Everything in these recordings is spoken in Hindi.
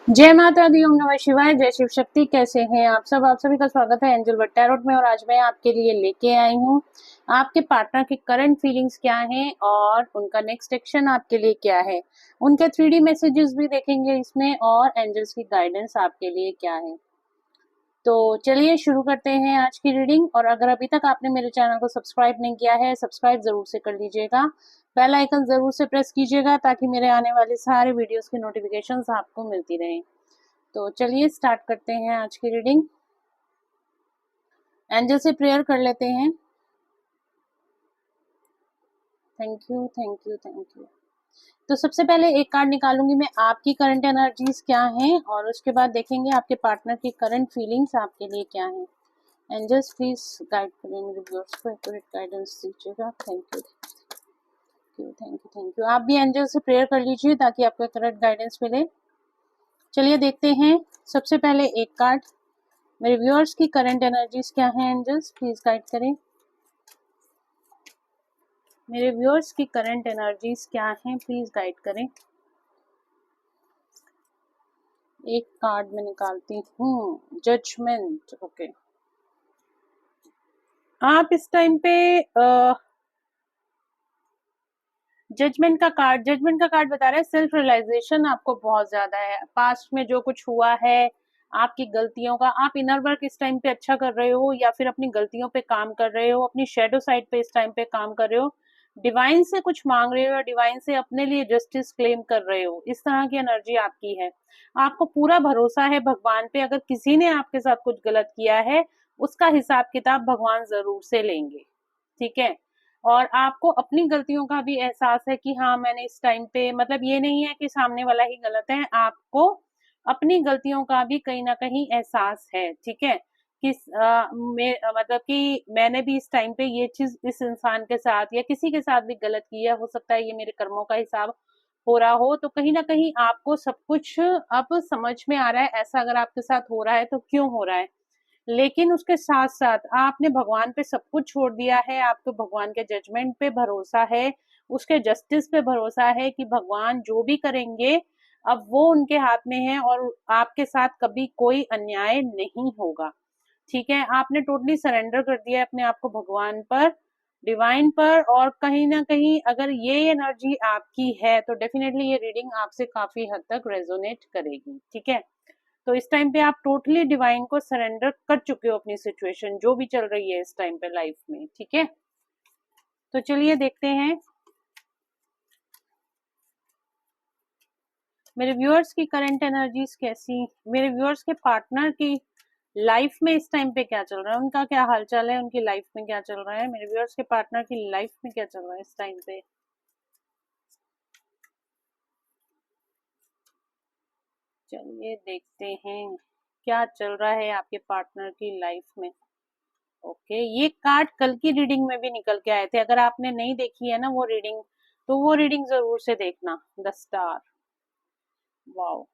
जय माता दी, ओम नमः शिवाय, जय शिव शक्ति। कैसे हैं आप सब? आप सभी का स्वागत है एंजल बट टैरोट में। और आज मैं आपके लिए लेके आई हूँ आपके पार्टनर की करंट फीलिंग्स क्या हैं और उनका नेक्स्ट एक्शन आपके लिए क्या है। उनके 3D मैसेजेस भी देखेंगे इसमें और एंजल्स की गाइडेंस आपके लिए क्या है। तो चलिए शुरू करते हैं आज की रीडिंग। और अगर अभी तक आपने मेरे चैनल को सब्सक्राइब नहीं किया है, सब्सक्राइब जरूर से कर लीजिएगा, बेल आइकन जरूर से प्रेस कीजिएगा ताकि मेरे आने वाले सारे वीडियोस की नोटिफिकेशंस आपको मिलती रहें। तो चलिए स्टार्ट करते हैं आज की रीडिंग। एंजल से प्रेयर कर लेते हैं। Thank you, thank you, thank you. तो सबसे पहले एक कार्ड निकालूंगी मैं, आपकी करंट एनर्जीज क्या हैं, और उसके बाद देखेंगे आपके पार्टनर की करंट फीलिंग्स आपके लिए क्या हैं। एंजल्स प्लीज गाइड करें मेरे व्यूअर्स को, एक्यूरेट गाइडेंस दीजिएगा। Thank you, thank you, thank you, thank you. आप भी एंजल से प्रेयर कर लीजिए ताकि आपको करेक्ट गाइडेंस मिले। चलिए देखते हैं। सबसे पहले एक कार्ड, मेरे व्यूअर्स की करंट एनर्जीज क्या है। एंजल्स प्लीज गाइड करें मेरे व्यूअर्स की करंट एनर्जीज क्या हैं, प्लीज गाइड करें। एक कार्ड में निकालती हूँ, जजमेंट। ओके, आप इस टाइम पे जजमेंट का कार्ड बता रहा है सेल्फ रियलाइजेशन आपको बहुत ज्यादा है। पास्ट में जो कुछ हुआ है, आपकी गलतियों का, आप इनर वर्क इस टाइम पे अच्छा कर रहे हो या फिर अपनी गलतियों पे काम कर रहे हो, अपनी शेडो साइड पे इस टाइम पे काम कर रहे हो, डिवाइन से कुछ मांग रहे हो या डिवाइन से अपने लिए जस्टिस क्लेम कर रहे हो। इस तरह की एनर्जी आपकी है। आपको पूरा भरोसा है भगवान पे। अगर किसी ने आपके साथ कुछ गलत किया है, उसका हिसाब किताब भगवान जरूर से लेंगे। ठीक है। और आपको अपनी गलतियों का भी एहसास है कि हाँ, मैंने इस टाइम पे, मतलब ये नहीं है कि सामने वाला ही गलत है, आपको अपनी गलतियों का भी कहीं ना कहीं एहसास है। ठीक है। मतलब कि मैंने भी इस टाइम पे ये चीज इस इंसान के साथ या किसी के साथ भी गलत किया, हो सकता है ये मेरे कर्मों का हिसाब हो रहा हो। तो कहीं ना कहीं आपको सब कुछ अब समझ में आ रहा है, ऐसा अगर आपके साथ हो रहा है तो क्यों हो रहा है। लेकिन उसके साथ साथ आपने भगवान पे सब कुछ छोड़ दिया है। आपको भगवान के जजमेंट पे भरोसा है, उसके जस्टिस पे भरोसा है कि भगवान जो भी करेंगे अब वो उनके हाथ में है और आपके साथ कभी कोई अन्याय नहीं होगा। ठीक है। आपने टोटली सरेंडर कर दिया है अपने आप को भगवान पर, डिवाइन पर। और कहीं ना कहीं अगर ये एनर्जी आपकी है तो डेफिनेटली ये रीडिंग आपसे काफी हद तक रेजोनेट करेगी। ठीक है। तो इस टाइम पे आप टोटली डिवाइन को सरेंडर कर चुके हो अपनी सिचुएशन जो भी चल रही है इस टाइम पे लाइफ में। ठीक है। तो चलिए देखते हैं मेरे व्यूअर्स की करंट एनर्जीज कैसी, मेरे व्यूअर्स के पार्टनर की लाइफ में इस टाइम पे क्या चल रहा है, उनका क्या हालचाल है, उनकी लाइफ में क्या चल रहा है, मेरे व्यूअर्स के पार्टनर की लाइफ में क्या चल रहा है इस टाइम पे। चलिए देखते हैं क्या चल रहा है आपके पार्टनर की लाइफ में। ओके, ये कार्ड कल की रीडिंग में भी निकल के आए थे। अगर आपने नहीं देखी है ना वो रीडिंग, तो वो रीडिंग जरूर से देखना। The star, wow.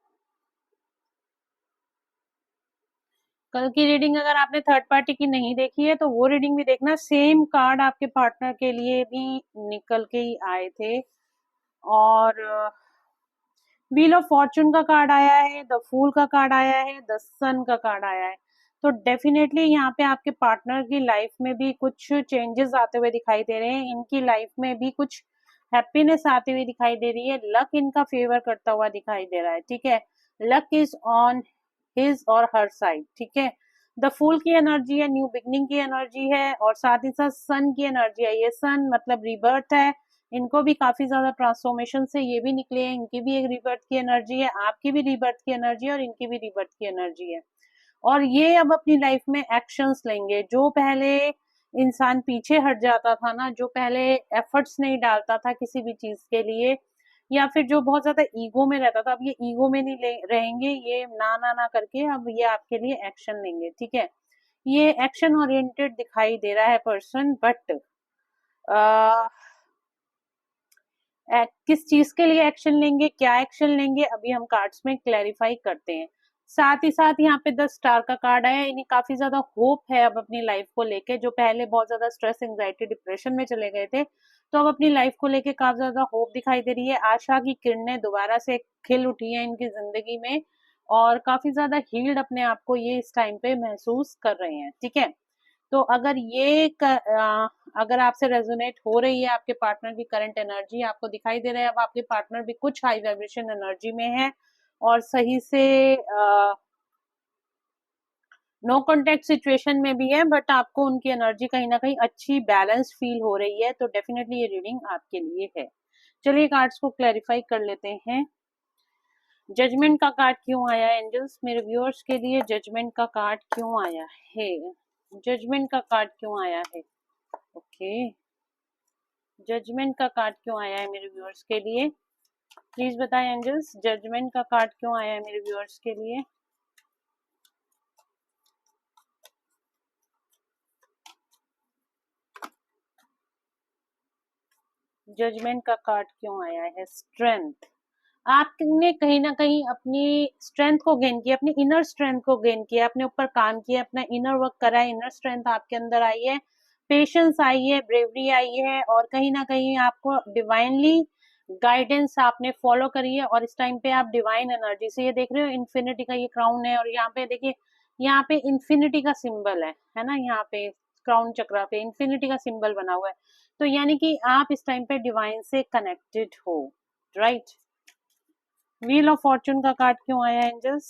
कल की रीडिंग अगर आपने थर्ड पार्टी की नहीं देखी है तो वो रीडिंग भी देखना। सेम कार्ड आपके पार्टनर के लिए भी निकल के ही आए थे। और व्हील ऑफ फॉर्चून का कार्ड आया है, द फूल का कार्ड आया है, द सन का कार्ड आया है। तो डेफिनेटली यहाँ पे आपके पार्टनर की लाइफ में भी कुछ चेंजेस आते हुए दिखाई दे रहे हैं। इनकी लाइफ में भी कुछ हैप्पीनेस आती हुई दिखाई दे रही है। लक इनका फेवर करता हुआ दिखाई दे रहा है। ठीक है। लक इज ऑन हिज और हर साइड। ठीक है। द फूल की एनर्जी है, न्यू बिगनिंग की एनर्जी है, और साथ ही साथ सन की एनर्जी है। ये सन मतलब रिबर्थ है। इनको भी काफी ज्यादा ट्रांसफॉर्मेशन से ये भी निकले हैं। इनकी भी एक रिबर्थ की एनर्जी है, आपकी भी रिबर्थ की एनर्जी है, और इनकी भी रिबर्थ की एनर्जी है। और ये अब अपनी लाइफ में एक्शंस लेंगे। जो पहले इंसान पीछे हट जाता था ना, जो पहले एफर्ट्स नहीं डालता था किसी भी चीज के लिए, या फिर जो बहुत ज्यादा ईगो में रहता था, अब ये ईगो में नहीं रहेंगे। ये ना ना ना करके अब ये आपके लिए एक्शन लेंगे। ठीक है। ये एक्शन ओरिएंटेड दिखाई दे रहा है पर्सन, बट किस चीज के लिए एक्शन लेंगे, क्या एक्शन लेंगे, अभी हम कार्ड्स में क्लैरिफाई करते हैं। साथ ही साथ यहाँ पे 10 स्टार का कार्ड आया। इन्हें काफी ज्यादा होप है अब अपनी लाइफ को लेके। जो पहले बहुत ज्यादा स्ट्रेस, एंजाइटी, डिप्रेशन में चले गए थे, तो अब अपनी लाइफ को लेके काफी ज्यादा होप दिखाई दे रही है। आशा की किरणें दोबारा से खिल उठी है इनकी जिंदगी में। और काफी ज्यादा हील्ड अपने आप को ये इस टाइम पे महसूस कर रहे हैं, ठीक है। तो अगर अगर आपसे रेजोनेट हो रही है आपके पार्टनर की करंट एनर्जी, आपको दिखाई दे रहा है अब आपके पार्टनर भी कुछ हाई वाइब्रेशन एनर्जी में है और सही से नो कॉन्टेक्ट सिचुएशन में भी है, बट आपको उनकी एनर्जी कहीं ना कहीं अच्छी बैलेंस फील हो रही है, तो डेफिनेटली ये रीडिंग आपके लिए है। चलिए कार्ड्स को क्लैरिफाई कर लेते हैं। जजमेंट का कार्ड क्यों आया है एंजल्स मेरे व्यूअर्स के लिए? जजमेंट का कार्ड क्यों आया है? जजमेंट का कार्ड क्यों आया है? ओके, जजमेंट का कार्ड क्यों आया है मेरे व्यूअर्स के लिए? प्लीज बताएं एंजल्स, जजमेंट का कार्ड क्यों आया है मेरे व्यूअर्स के लिए? जजमेंट का कार्ड क्यों आया है? स्ट्रेंथ। आपने कहीं ना कहीं अपनी स्ट्रेंथ को गेन किया, अपनी इनर स्ट्रेंथ को गेन किया, अपने ऊपर काम किया, अपना इनर वर्क करा है, इनर स्ट्रेंथ आपके अंदर आई है, पेशेंस आई है, ब्रेवरी आई है, और कहीं ना कहीं आपको डिवाइनली गाइडेंस आपने फॉलो करी है। और इस टाइम पे आप डिवाइन एनर्जी से, ये देख रहे हो इन्फिनिटी का ये क्राउन है, और यहाँ पे देखिए यहाँ पे इन्फिनिटी का सिंबल है ना, यहाँ पे क्राउन चक्रा पे इन्फिनिटी का सिंबल बना हुआ है। तो यानी कि आप इस टाइम पे डिवाइन से कनेक्टेड हो, राइट। व्हील ऑफ फॉर्चून का कार्ड क्यों आया एंजल्स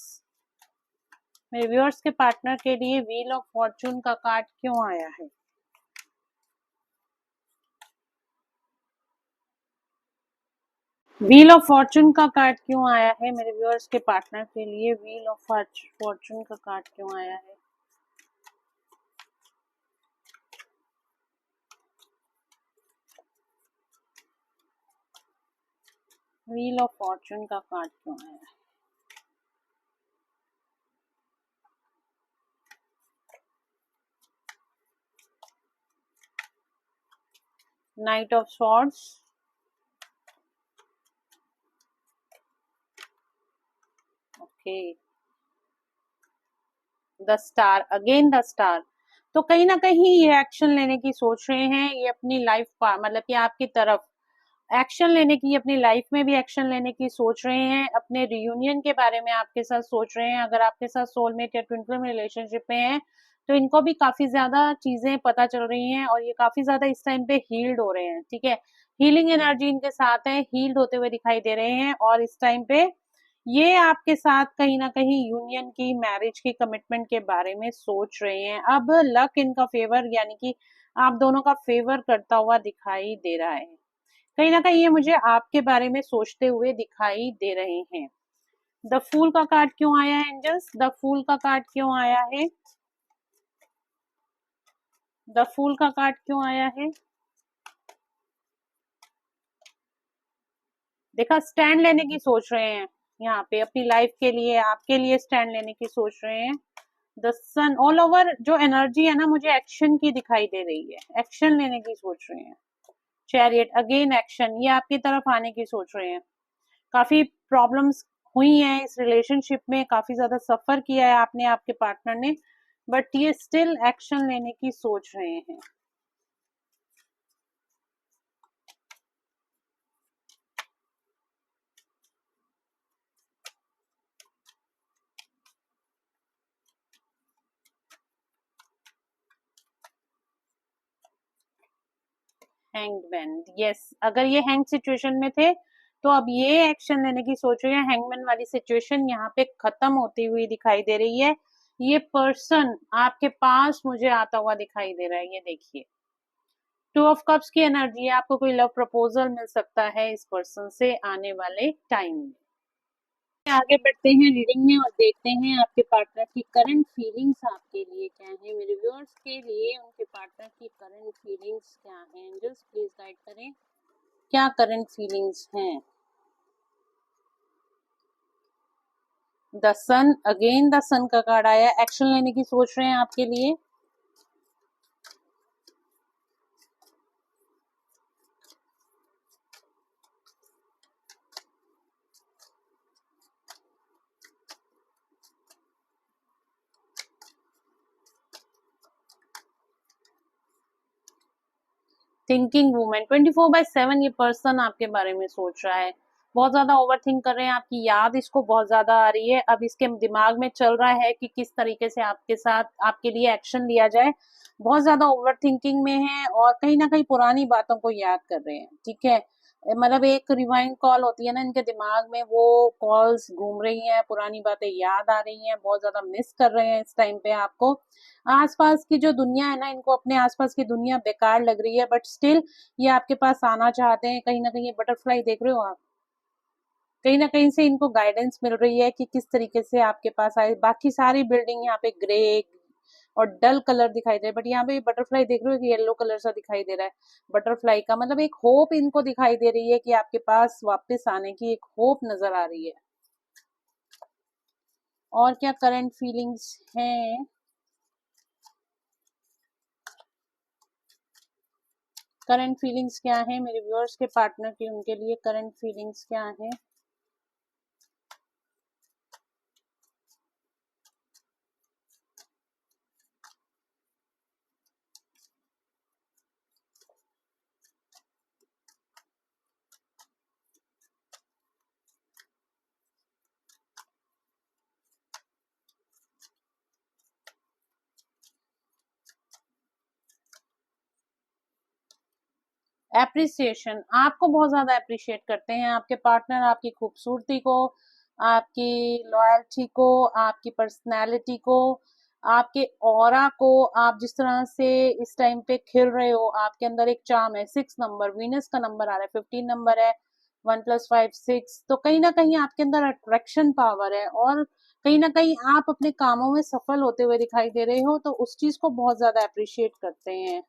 मेरे व्यूअर्स के पार्टनर के लिए? व्हील ऑफ फॉर्चून का कार्ड क्यों आया है? व्हील ऑफ फॉर्चून का कार्ड क्यों आया है मेरे व्यूअर्स के पार्टनर के लिए? व्हील ऑफ फॉर्चून का कार्ड क्यों आया है? व्हील ऑफ फॉर्चून का कार्ड क्यों आया है? Night of swords, okay, the star, again the star. तो कहीं ना कहीं ये एक्शन लेने की सोच रहे हैं, ये अपनी लाइफ मतलब कि आपकी तरफ एक्शन लेने की, अपनी लाइफ में भी एक्शन लेने की सोच रहे हैं, अपने रियूनियन के बारे में आपके साथ सोच रहे हैं। अगर आपके साथ सोलमेट या ट्विन फ्लेम रिलेशनशिप में है तो इनको भी काफी ज्यादा चीजें पता चल रही हैं, और ये काफी ज्यादा इस टाइम पे हील्ड हो रहे हैं, ठीक है। हीलिंग एनर्जी इनके साथ है, हील्ड होते हुए दिखाई दे रहे हैं, और इस टाइम पे ये आपके साथ कहीं ना कहीं यूनियन की, मैरिज की, कमिटमेंट के बारे में सोच रहे हैं। अब लक इनका फेवर, यानी कि आप दोनों का फेवर करता हुआ दिखाई दे रहा है। कहीं ना कहीं ये मुझे आपके बारे में सोचते हुए दिखाई दे रहे हैं। द फूल का कार्ड क्यों आया है एंजल्स? द फूल का कार्ड क्यों आया है? द फूल का कार्ड क्यों आया है? देखा, स्टैंड लेने की सोच रहे हैं यहाँ पे, अपनी लाइफ के लिए, आपके लिए स्टैंड लेने की सोच रहे हैं। द सन, ऑल ओवर जो एनर्जी है ना, मुझे एक्शन की दिखाई दे रही है, एक्शन लेने की सोच रहे हैं। चैरियट, अगेन एक्शन, ये आपकी तरफ आने की सोच रहे हैं। काफी प्रॉब्लम्स हुई हैं इस रिलेशनशिप में, काफी ज्यादा सफर किया है आपने, आपके पार्टनर ने, बट ये स्टिल एक्शन लेने की सोच रहे हैं। हैंग्ड मैन, यस, अगर ये हैंग सिचुएशन में थे तो अब ये एक्शन लेने की सोच रहे हैं। हैंगमैन वाली सिचुएशन यहाँ पे खत्म होती हुई दिखाई दे रही है। ये पर्सन आपके पास मुझे आता हुआ दिखाई दे रहा है, ये देखिए, टू ऑफ कप्स की एनर्जी है। आपको कोई लव प्रपोजल मिल सकता है इस पर्सन से आने वाले टाइम में। आगे बढ़ते हैं रीडिंग में और देखते हैं आपके पार्टनर की करंट फीलिंग्स आपके लिए क्या है। मेरे व्यूअर्स के लिए उनके पार्टनर की करंट फीलिंग्स क्या हैं? एंजल्स प्लीज गाइड करें, क्या करंट फीलिंग्स हैं? द सन, अगेन द सन का कार्ड आया, एक्शन लेने की सोच रहे हैं आपके लिए। थिंकिंग वूमेन, 24/7 ये पर्सन आपके बारे में सोच रहा है। बहुत ज्यादा ओवरथिंक कर रहे हैं, आपकी याद इसको बहुत ज्यादा आ रही है। अब इसके दिमाग में चल रहा है कि किस तरीके से आपके साथ आपके लिए एक्शन लिया जाए। बहुत ज्यादा ओवरथिंकिंग में है और कहीं ना कहीं पुरानी बातों को याद कर रहे हैं, ठीक है। मतलब एक रिवाइंड कॉल होती है ना, इनके दिमाग में वो कॉल्स घूम रही हैं, पुरानी बातें याद आ रही हैं, बहुत ज्यादा मिस कर रहे हैं इस टाइम पे आपको। आसपास की जो दुनिया है ना, इनको अपने आसपास की दुनिया बेकार लग रही है, बट स्टिल ये आपके पास आना चाहते हैं। कहीं ना कहीं ये बटरफ्लाई देख रहे हो आप, कहीं ना कहीं से इनको गाइडेंस मिल रही है कि किस तरीके से आपके पास आए। बाकी सारी बिल्डिंग यहाँ पे ग्रे और डल कलर दिखाई दे रहा है, बट यहाँ पे बटरफ्लाई देख रहे हो कि येलो कलर सा दिखाई दे रहा है। बटरफ्लाई का मतलब एक होप इनको दिखाई दे रही है कि आपके पास वापस आने की एक होप नजर आ रही है। और क्या करंट फीलिंग्स हैं? करंट फीलिंग्स क्या है मेरे व्यूअर्स के पार्टनर की, उनके लिए करंट फीलिंग्स क्या है? एप्रिसिएशन, आपको बहुत ज्यादा अप्रिशिएट करते हैं आपके पार्टनर, आपकी खूबसूरती को, आपकी लॉयल्टी को, आपकी पर्सनैलिटी को, आपके ऑरा को। आप जिस तरह से इस टाइम पे खिल रहे हो, आपके अंदर एक चार्म है। 6 नंबर, वीनस का नंबर आ रहा है, 15 नंबर है, 1+5 6। तो कहीं ना कहीं आपके अंदर अट्रैक्शन पावर है और कहीं ना कहीं आप अपने कामों में सफल होते हुए दिखाई दे रहे हो, तो उस चीज को बहुत ज्यादा अप्रिशिएट करते हैं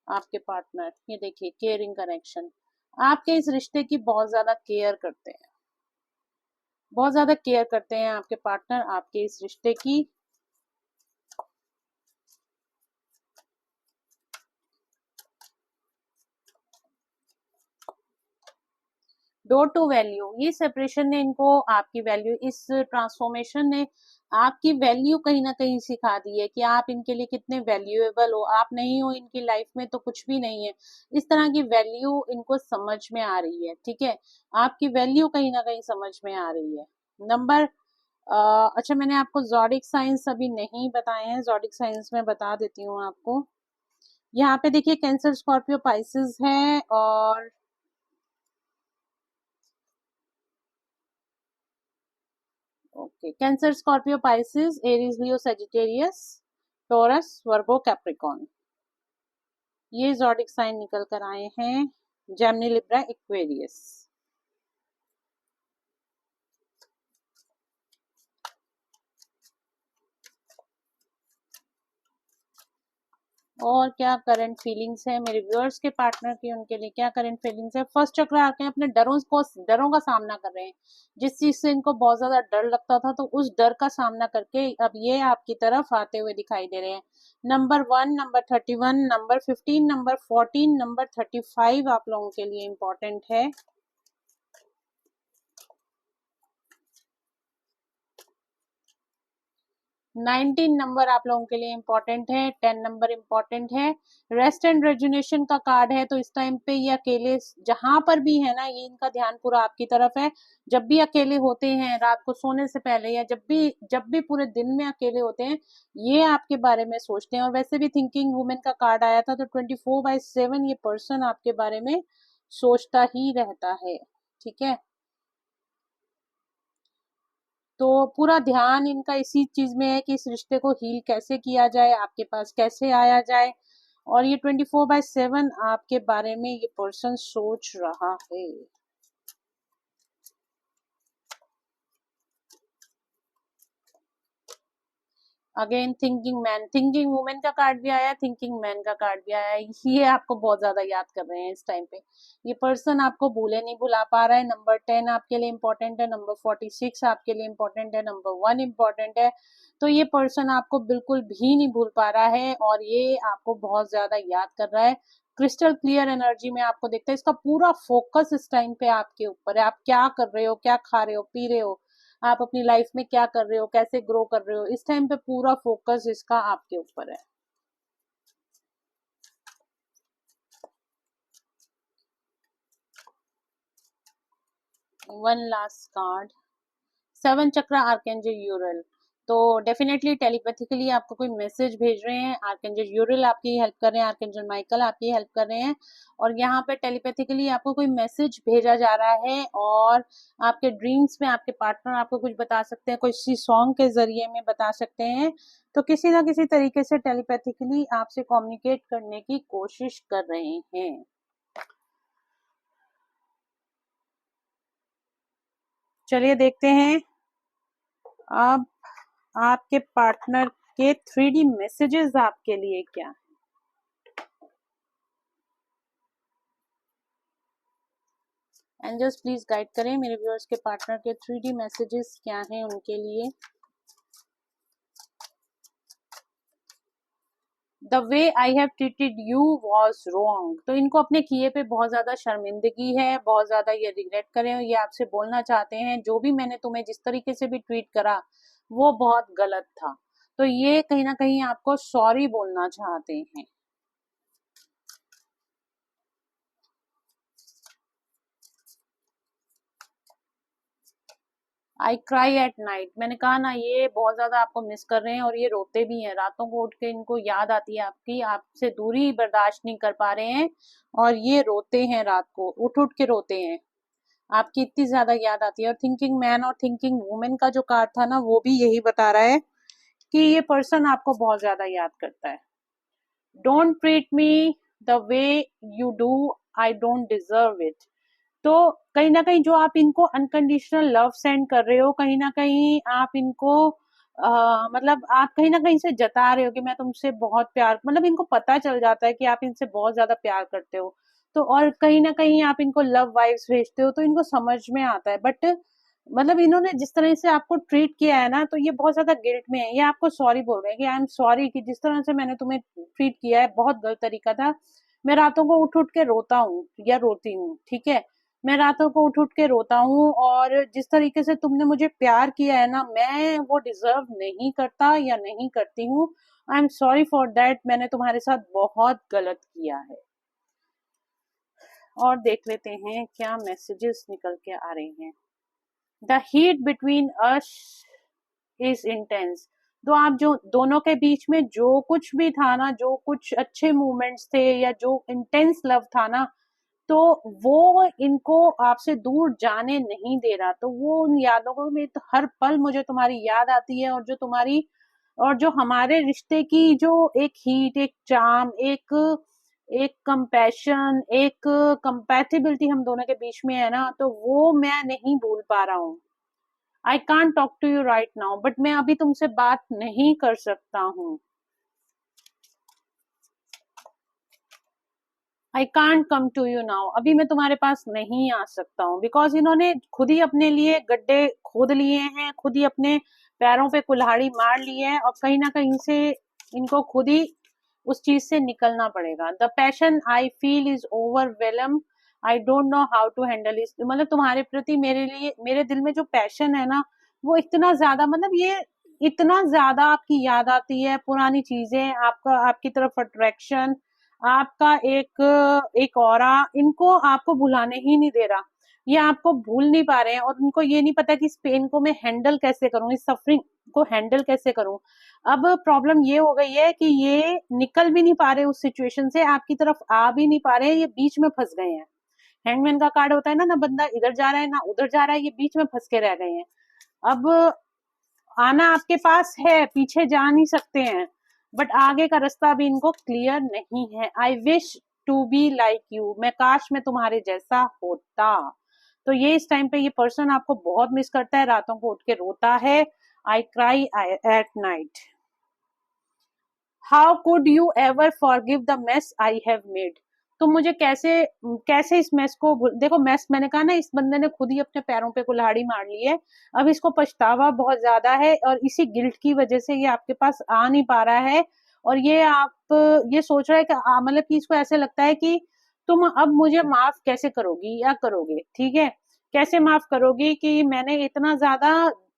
आपके पार्टनर। ये देखिए, केयरिंग कनेक्शन, आपके इस रिश्ते की बहुत ज्यादा केयर करते हैं, बहुत ज्यादा केयर करते हैं आपके पार्टनर आपके इस रिश्ते की। डोर टू वैल्यू, ये सेपरेशन ने इनको आपकी वैल्यू, इस ट्रांसफॉर्मेशन ने आपकी वैल्यू कहीं ना कहीं सिखा दी है कि आप इनके लिए कितने वैल्यूएबल हो। आप नहीं हो इनकी लाइफ में तो कुछ भी नहीं है, इस तरह की वैल्यू इनको समझ में आ रही है, ठीक है। आपकी वैल्यू कहीं ना कहीं समझ में आ रही है। नंबर अच्छा, मैंने आपको जॉडिक साइंस अभी नहीं बताए हैं, जॉडिक साइंस में बता देती हूँ आपको। यहाँ पे देखिए, कैंसर, स्कॉर्पियो, पाइसेस है, और okay, Cancer, Scorpio, Pisces, Aries, Leo, Sagittarius, Taurus, Virgo, Capricorn, ये जॉडिक साइन निकल कर आए हैं। Gemini, Libra, Aquarius. और क्या करंट फीलिंग्स है मेरे व्यूअर्स के पार्टनर की, उनके लिए क्या करंट फीलिंग्स है? फर्स्ट चक्र आके अपने डरों का सामना कर रहे हैं। जिस चीज से इनको बहुत ज्यादा डर लगता था, तो उस डर का सामना करके अब ये आपकी तरफ आते हुए दिखाई दे रहे हैं। Number 1, number 31, number 15, number 14, number 35 आप लोगों के लिए इम्पोर्टेंट है। 19 नंबर आप लोगों के लिए इम्पोर्टेंट है, 10 नंबर इम्पोर्टेंट है। रेस्ट एंड रेजुनेशन का कार्ड है, तो इस टाइम पे ये अकेले जहां पर भी है ना, ये इनका ध्यान पूरा आपकी तरफ है। जब भी अकेले होते हैं रात को सोने से पहले, या जब भी पूरे दिन में अकेले होते हैं, ये आपके बारे में सोचते हैं। और वैसे भी थिंकिंग वुमेन का कार्ड आया था, तो 24/7 ये पर्सन आपके बारे में सोचता ही रहता है, ठीक है। तो पूरा ध्यान इनका इसी चीज में है कि इस रिश्ते को हील कैसे किया जाए, आपके पास कैसे आया जाए। और ये 24/7 आपके बारे में ये पर्सन सोच रहा है। Again thinking man, thinking women का कार्ड भी आया, थिंकिंग मैन का कार्ड भी आया। ये आपको बहुत ज्यादा याद कर रहे हैं इस टाइम पे। ये पर्सन आपको भूले नहीं भुला पा रहा है। नंबर 10 आपके लिए इम्पोर्टेंट है, नंबर 46 आपके लिए इम्पोर्टेंट है, नंबर 1 इम्पोर्टेंट है। तो ये पर्सन आपको बिल्कुल भी नहीं भूल पा रहा है और ये आपको बहुत ज्यादा याद कर रहा है। क्रिस्टल क्लियर एनर्जी में आपको देखता है। इसका पूरा फोकस इस टाइम पे आपके ऊपर है। आप क्या कर रहे हो, क्या खा रहे हो, पी रहे हो, आप अपनी लाइफ में क्या कर रहे हो, कैसे ग्रो कर रहे हो, इस टाइम पे पूरा फोकस इसका आपके ऊपर है। वन लास्ट कार्ड, 7 चक्र आर्कएंजल यूरल। तो डेफिनेटली टेलीपैथिकली आपको कोई मैसेज भेज रहे हैं, आर्कएंजल यूरल आपकी हेल्प कर रहे हैं, आर्कएंजल माइकल आपकी हेल्प कर रहे हैं, और यहाँ पे टेलीपैथिकली आपको कोई मैसेज भेजा जा रहा है, और आपके ड्रीम्स में आपके पार्टनर आपको कुछ बता सकते हैं, कोई सॉन्ग के जरिए में बता सकते हैं। तो किसी ना किसी तरीके से टेलीपैथिकली आपसे कम्युनिकेट करने की कोशिश कर रहे हैं। चलिए देखते हैं अब आपके पार्टनर के 3D मैसेजेस आपके लिए क्या। एंजल्स प्लीज गाइड करें मेरे व्यूअर्स के पार्टनर के 3D मैसेजेस क्या हैं उनके लिए। The way I have treated you was wrong. तो इनको अपने किए पे बहुत ज्यादा शर्मिंदगी है, बहुत ज्यादा ये रिग्रेट करें, ये आपसे बोलना चाहते हैं जो भी मैंने तुम्हें जिस तरीके से भी ट्रीट करा वो बहुत गलत था। तो ये कहीं ना कहीं आपको सॉरी बोलना चाहते हैं। आई क्राई एट नाइट, मैंने कहा ना ये बहुत ज्यादा आपको मिस कर रहे हैं, और ये रोते भी हैं रातों को उठ के, इनको याद आती है आपकी, आपसे दूरी बर्दाश्त नहीं कर पा रहे हैं, और ये रोते हैं रात को उठ उठ के रोते हैं, आपकी इतनी ज्यादा याद आती है। और थिंकिंग मैन और थिंकिंग वुमेन का जो कार्ड था ना वो भी यही बता रहा है कि ये पर्सन आपको बहुत ज्यादा याद करता है। Don't treat me the way you do, I don't deserve it. तो कहीं ना कहीं जो आप इनको अनकंडीशनल लव सेंड कर रहे हो, कहीं ना कहीं आप इनको मतलब आप कहीं ना कहीं से जता रहे हो कि मैं तुमसे बहुत प्यार, मतलब इनको पता चल जाता है कि आप इनसे बहुत ज्यादा प्यार करते हो। तो और कहीं ना कहीं आप इनको लव वाइब्स भेजते हो, तो इनको समझ में आता है। बट मतलब इन्होंने जिस तरह से आपको ट्रीट किया है ना, तो ये बहुत ज्यादा गिल्ट में है, ये आपको सॉरी बोल रहे हैं कि आई एम सॉरी कि जिस तरह से मैंने तुम्हें ट्रीट किया है बहुत गलत तरीका था। मैं रातों को उठ उठ के रोता हूँ या रोती हूँ, ठीक है, मैं रातों को उठ उठ के रोता हूँ, और जिस तरीके से तुमने मुझे प्यार किया है ना, मैं वो डिजर्व नहीं करता या नहीं करती हूँ। I am sorry for that, मैंने तुम्हारे साथ बहुत गलत किया है। और देख लेते हैं क्या मैसेजेस निकल के आ रहे हैं। The heat between us is intense. तो आप जो दोनों के बीच में जो कुछ भी था ना, जो कुछ अच्छे मोमेंट्स थे या जो इंटेंस लव था ना, तो वो इनको आपसे दूर जाने नहीं दे रहा। तो वो उन यादों को में तो हर पल मुझे तुम्हारी याद आती है, और जो तुम्हारी और जो हमारे रिश्ते की जो एक हीट, एक चार्म, एक एक कंपैशन, एक कंपैटिबिलिटी हम दोनों के बीच में है ना, तो वो मैं नहीं भूल पा रहा हूँ। I can't talk to you right now, but मैं अभी तुमसे बात नहीं कर सकता हूँ। I can't come to you now, अभी मैं तुम्हारे पास नहीं आ सकता हूँ। बिकॉज इन्होंने खुद ही अपने लिए गड्ढे खोद लिए हैं, खुद ही अपने पैरों पे कुल्हाड़ी मार ली है, और कहीं ना कहीं से इनको खुद ही उस चीज से निकलना पड़ेगा। The passion I feel is overwhelm, I don't know how to handle it. मतलब तुम्हारे प्रति मेरे लिए, मेरे दिल में जो पैशन है ना, वो इतना ज्यादा, मतलब ये इतना ज्यादा आपकी याद आती है, पुरानी चीजें, आपका आपकी तरफ अट्रैक्शन, आपका एक एक ऑरा, इनको आपको भुलाने ही नहीं दे रहा। ये आपको भूल नहीं पा रहे हैं, और उनको ये नहीं पता कि इस पेन को मैं हैंडल कैसे करूं, इस सफरिंग को हैंडल कैसे करूं। अब प्रॉब्लम ये हो गई है कि ये निकल भी नहीं पा रहे उस सिचुएशन से, आपकी तरफ आ भी नहीं पा रहे हैं, ये बीच में फंस गए हैं। हैंगमैन का कार्ड होता है ना, ना बंदा इधर जा रहा है ना उधर जा रहा है, ये बीच में फंस के रह गए हैं। अब आना आपके पास है, पीछे जा नहीं सकते हैं, बट आगे का रास्ता भी इनको क्लियर नहीं है। I wish to be like you, मैं काश मैं तुम्हारे जैसा होता। तो ये इस टाइम पे ये पर्सन आपको बहुत मिस करता है, रातों को उठ के रोता है। I cry at night, how could you ever forgive the mess I have made. तो मुझे कैसे कैसे इस मेस को देखो, मेस मैंने कहा ना, इस बंदे ने खुद ही अपने पैरों पे कुल्हाड़ी मार ली है। अब इसको पछतावा बहुत ज्यादा है, और इसी गिल्ट की वजह से ये आपके पास आ नहीं पा रहा है, और ये आप ये सोच रहा है कि मतलब कि इसको ऐसे लगता है कि तुम अब मुझे माफ कैसे करोगी या करोगे, ठीक है, कैसे माफ करोगी कि मैंने इतना ज्यादा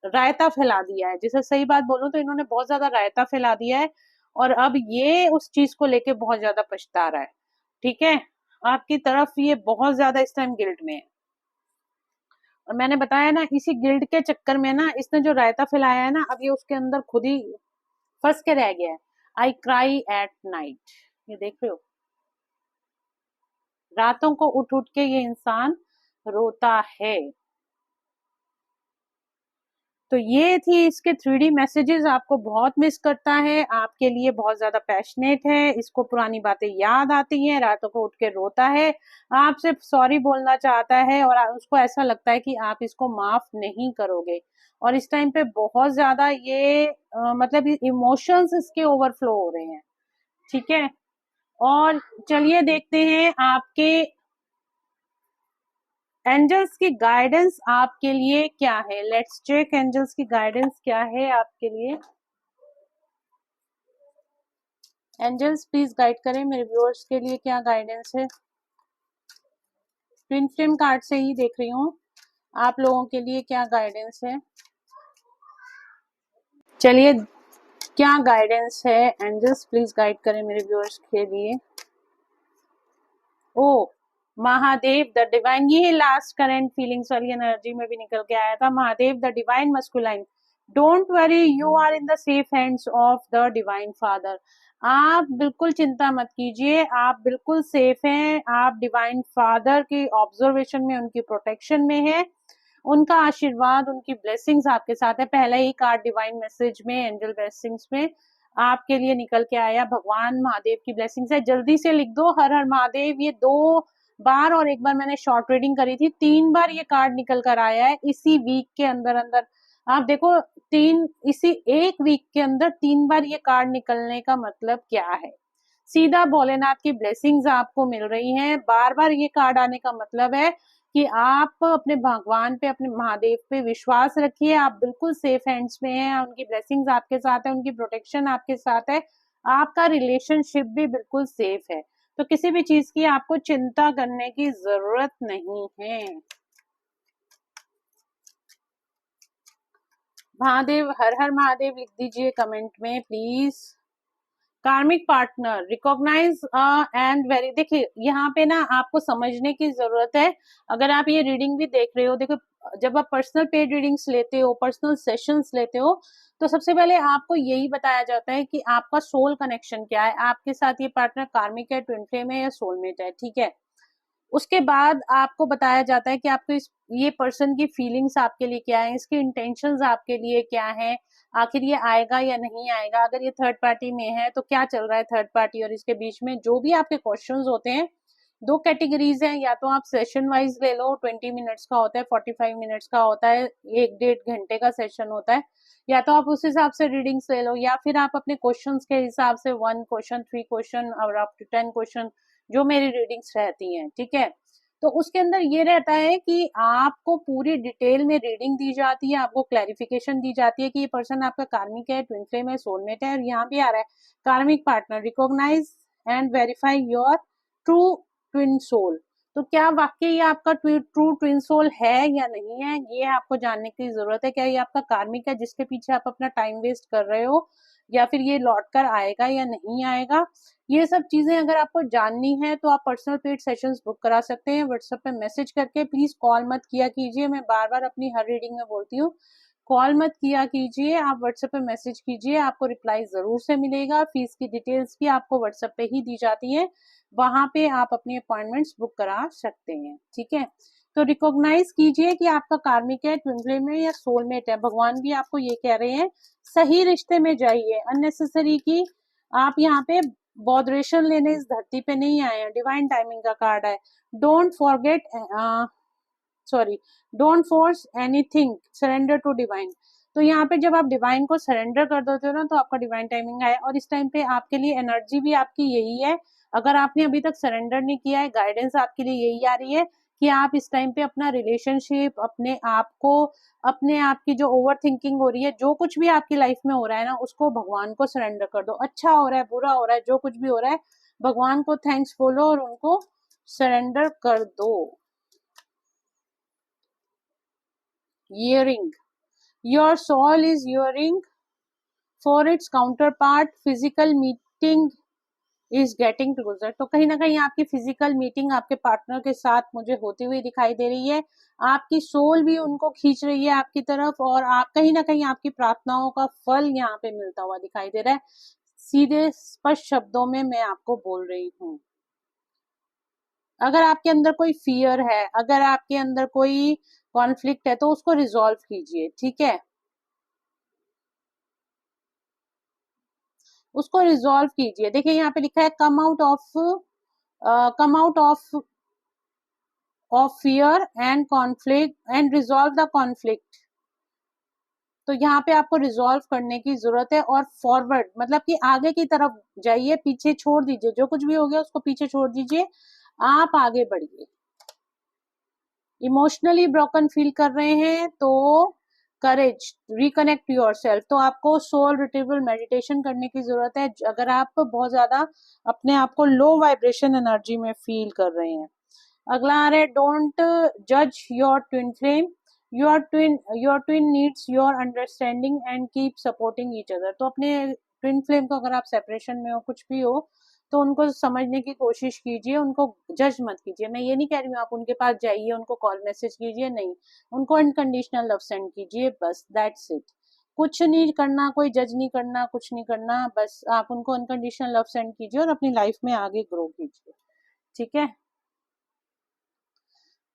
रायता फैला दिया है। जैसे सही बात बोलूं तो इन्होंने बहुत ज्यादा रायता फैला दिया है, और अब ये उस चीज को लेके बहुत ज्यादा पछता रहा है, ठीक है, आपकी तरफ ये बहुत ज्यादा इस टाइम गिल्ट में है। और मैंने बताया ना, इसी गिल्ट के चक्कर में ना इसने जो रायता फैलाया है ना, अब ये उसके अंदर खुद ही फंस के रह गया है। आई क्राई एट नाइट, ये देख रहे हो, रातों को उठ उठ के ये इंसान रोता है। तो ये थी इसके 3D मैसेजेस। आपको बहुत मिस करता है, आपके लिए बहुत ज्यादा पैशनेट है, इसको पुरानी बातें याद आती हैं, रातों को उठ के रोता है, आपसे सॉरी बोलना चाहता है, और उसको ऐसा लगता है कि आप इसको माफ नहीं करोगे। और इस टाइम पे बहुत ज्यादा ये मतलब इमोशंस इसके ओवरफ्लो हो रहे हैं। ठीक है, और चलिए देखते हैं आपके एंजल्स की गाइडेंस आपके लिए क्या है। लेट्स चेक एंजल्स की गाइडेंस क्या है आपके लिए। एंजल्स प्लीज गाइड करें मेरे व्यूअर्स के लिए, क्या गाइडेंस है। ट्विन फ्लेम कार्ड से ही देख रही हूँ, आप लोगों के लिए क्या गाइडेंस है। चलिए, क्या गाइडेंस है, एंजल्स प्लीज गाइड करें मेरे व्यूअर्स के लिए। ओ महादेव द डिवाइन, ये लास्ट करंट फीलिंग्स वाली एनर्जी में भी निकल के आया था। Mahadev the divine masculine, don't worry, you are in the safe hands of the divine father. आप बिल्कुल चिंता मत कीजिए, आप बिल्कुल सेफ हैं, आप डिवाइन फादर की ऑब्जर्वेशन में, उनकी प्रोटेक्शन में है, उनका आशीर्वाद, उनकी ब्लेसिंग्स आपके साथ है। पहला ही कार्ड डिवाइन मैसेज में, एंजल ब्लेसिंग्स में आपके लिए निकल के आया, भगवान महादेव की ब्लेसिंग्स है। जल्दी से लिख दो हर हर महादेव, ये 2 बार और एक बार मैंने शॉर्ट रीडिंग करी थी, 3 बार ये कार्ड निकल कर आया है इसी वीक के अंदर अंदर। आप देखो, इसी एक वीक के अंदर 3 बार ये कार्ड निकलने का मतलब क्या है। सीधा भोलेनाथ की ब्लेसिंग्स आपको मिल रही हैं। बार बार ये कार्ड आने का मतलब है कि आप अपने भगवान पे, अपने महादेव पे विश्वास रखिए, आप बिल्कुल सेफ हैंड्स में हैं, उनकी ब्लेसिंग्स आपके साथ है, उनकी प्रोटेक्शन आपके साथ है, आपका रिलेशनशिप भी बिल्कुल सेफ है। तो किसी भी चीज की आपको चिंता करने की जरूरत नहीं है। महादेव, हर हर महादेव लिख दीजिए कमेंट में प्लीज। कार्मिक पार्टनर रिकॉग्नाइज एंड वेरी, देखिए यहाँ पे ना आपको समझने की जरूरत है। अगर आप ये रीडिंग भी देख रहे हो, देखो जब आप पर्सनल पेड रीडिंग्स लेते हो, पर्सनल सेशंस लेते हो, तो सबसे पहले आपको यही बताया जाता है कि आपका सोल कनेक्शन क्या है, आपके साथ ये पार्टनर कार्मिक है, ट्विन फ्लेम है या सोलमेट है। ठीक है, उसके बाद आपको बताया जाता है कि आपको ये पर्सन की फीलिंग्स आपके लिए क्या है, इसकी इंटेंशंस आपके लिए क्या है, आखिर ये आएगा या नहीं आएगा, अगर ये थर्ड पार्टी में है तो क्या चल रहा है थर्ड पार्टी और इसके बीच में। जो भी आपके क्वेश्चंस होते हैं, 2 कैटेगरीज हैं, या तो आप सेशन वाइज ले लो, 20 मिनट्स का होता है, 45 मिनट्स का होता है, 1-1.5 घंटे का सेशन होता है, या तो आप उस हिसाब से रीडिंग्स ले लो, या फिर आप अपने क्वेश्चंस के हिसाब से 1 क्वेश्चन, 3 क्वेश्चन और अप टू 10 क्वेश्चन जो मेरी रीडिंग्स रहती हैं। ठीक है, तो उसके अंदर ये रहता है कि आपको पूरी डिटेल में रीडिंग दी जाती है, आपको क्लैरिफिकेशन दी जाती है कि ये पर्सन आपका कार्मिक है, ट्विन फ्लेम है, सोलमेट है, और यहाँ भी आ रहा है karmic partner recognize and verify your true twin soul. तो क्या वाकई ये आपका ट्रू ट्विन सोल है या नहीं है, ये आपको जानने की जरूरत है। क्या ये आपका कार्मिक है जिसके पीछे आप अपना टाइम वेस्ट कर रहे हो, या फिर ये लौट कर आएगा या नहीं आएगा। ये सब चीजें अगर आपको जाननी है तो आप पर्सनल पेड सेशंस बुक करा सकते हैं व्हाट्सएप पे मैसेज करके। प्लीज कॉल मत किया कीजिए, मैं बार बार अपनी हर रीडिंग में बोलती हूँ, कॉल मत किया कीजिए, आप व्हाट्सएप पे मैसेज कीजिए, आपको रिप्लाई जरूर से मिलेगा। फीस की डिटेल्स भी आपको व्हाट्सएप पे ही दी जाती है, वहां पे आप अपनी अपॉइंटमेंट्स बुक करा सकते हैं। ठीक है, तो रिकॉग्नाइज कीजिए कि आपका कार्मिक है, ट्विन फ्लेम है या सोलमेट है। भगवान भी आपको ये कह रहे हैं, सही रिश्ते में जाइए, अननेसेसरी की आप यहाँ पे बॉदरेशन लेने इस धरती पे नहीं आए हैं। डिवाइन टाइमिंग का कार्ड है, don't forget, sorry, don't force anything, surrender to divine. तो यहाँ पे जब आप डिवाइन को सरेंडर कर देते हो ना, तो आपका डिवाइन टाइमिंग है, और इस टाइम पे आपके लिए एनर्जी भी आपकी यही है। अगर आपने अभी तक सरेंडर नहीं किया है, गाइडेंस आपके लिए यही आ रही है कि आप इस टाइम पे अपना रिलेशनशिप, अपने आप को, अपने आप की जो ओवर थिंकिंग हो रही है, जो कुछ भी आपकी लाइफ में हो रहा है ना, उसको भगवान को सरेंडर कर दो। अच्छा हो रहा है, बुरा हो रहा है, जो कुछ भी हो रहा है, भगवान को थैंक्स बोलो और उनको सरेंडर कर दो। Yearning, your soul is yearning for its counterpart, physical meeting is getting closure. तो कहीं ना कहीं आपकी फिजिकल मीटिंग आपके पार्टनर के साथ मुझे होती हुई दिखाई दे रही है। आपकी सोल भी उनको खींच रही है आपकी तरफ, और आप कहीं ना कहीं आपकी प्रार्थनाओं का फल यहाँ पे मिलता हुआ दिखाई दे रहा है। सीधे स्पष्ट शब्दों में मैं आपको बोल रही हूँ, अगर आपके अंदर कोई फियर है, अगर आपके अंदर कोई कॉन्फ्लिक्ट है, तो उसको रिजॉल्व कीजिए, ठीक है, उसको रिजॉल्व कीजिए। देखिए यहाँ पे लिखा है come out of fear and conflict and resolve the conflict. तो यहाँ पे आपको रिजॉल्व करने की जरूरत है, और फॉरवर्ड मतलब कि आगे की तरफ जाइए, पीछे छोड़ दीजिए, जो कुछ भी हो गया उसको पीछे छोड़ दीजिए, आप आगे बढ़िए। इमोशनली ब्रोकन फील कर रहे हैं तो करेज, रिकनेक्ट योरसेल्फ। तो आपको सोल रिट्रीवल मेडिटेशन करने की जरूरत है, अगर आप बहुत ज्यादा अपने आप को लो वाइब्रेशन एनर्जी में फील कर रहे हैं। अगला आ रहा है, डोंट जज your twin flame, your twin needs your understanding and keep supporting each other. तो अपने ट्विन फ्लेम को, अगर आप सेपरेशन में हो, कुछ भी हो, तो उनको समझने की कोशिश कीजिए, उनको जज मत कीजिए। मैं ये नहीं कह रही हूँ आप उनके पास जाइए, उनको कॉल मैसेज कीजिए, नहीं, उनको अनकंडीशनल लव सेंड कीजिए, बस दैट्स इट। कुछ नहीं करना, कोई जज नहीं करना, कुछ नहीं करना, बस आप उनको अनकंडीशनल लव सेंड कीजिए और अपनी लाइफ में आगे ग्रो कीजिए, ठीक है।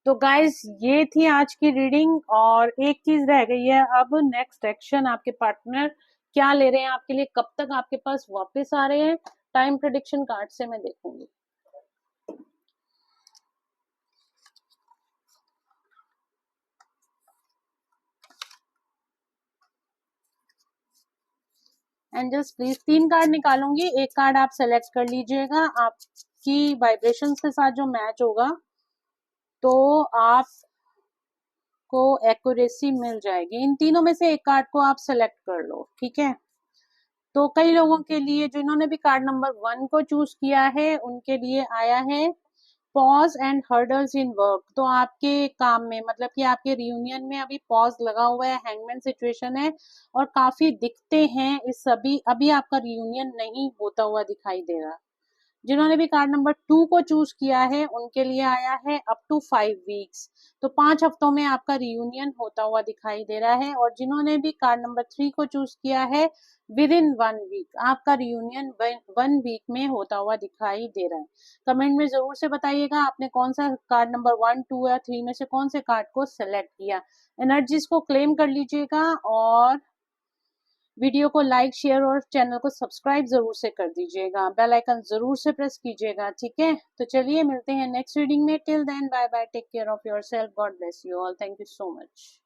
तो गाइस, ये थी आज की रीडिंग, और एक चीज रह गई है, अब नेक्स्ट एक्शन आपके पार्टनर क्या ले रहे हैं आपके लिए, कब तक आपके पास वापस आ रहे हैं, टाइम प्रेडिक्शन कार्ड से मैं देखूंगी। एंजल्स प्लीज, 3 कार्ड निकालूंगी, एक कार्ड आप सेलेक्ट कर लीजिएगा, आपकी वाइब्रेशंस के साथ जो मैच होगा तो आपको एक्यूरेसी मिल जाएगी। इन तीनों में से एक कार्ड को आप सेलेक्ट कर लो, ठीक है। तो कई लोगों के लिए, जिन्होंने भी कार्ड नंबर 1 को चूज किया है, उनके लिए आया है pause and hurdles in work. तो आपके काम में, मतलब कि आपके रियूनियन में अभी पॉज लगा हुआ है, हैंगमैन सिचुएशन है, और काफी दिखते हैं इस अभी आपका रियूनियन नहीं होता हुआ दिखाई दे रहा। जिन्होंने भी कार्ड नंबर 2 को चूज किया है, उनके लिए आया है अप टू 5 वीक्स। तो 5 हफ्तों में आपका रियूनियन होता हुआ दिखाई दे रहा है। और जिन्होंने भी कार्ड नंबर 3 को चूज किया है, विद इन 1 वीक आपका रियूनियन 1 वीक में होता हुआ दिखाई दे रहा है। कमेंट में जरूर से बताइएगा आपने कौन सा कार्ड नंबर 1, 2 या 3 में से कौन से कार्ड को सेलेक्ट किया। एनर्जीज को क्लेम कर लीजिएगा, और वीडियो को लाइक, शेयर और चैनल को सब्सक्राइब जरूर से कर दीजिएगा, बेल आइकन जरूर से प्रेस कीजिएगा, ठीक है। तो चलिए मिलते हैं नेक्स्ट रीडिंग में, till then bye bye, take care of yourself, God bless you all, thank you so much.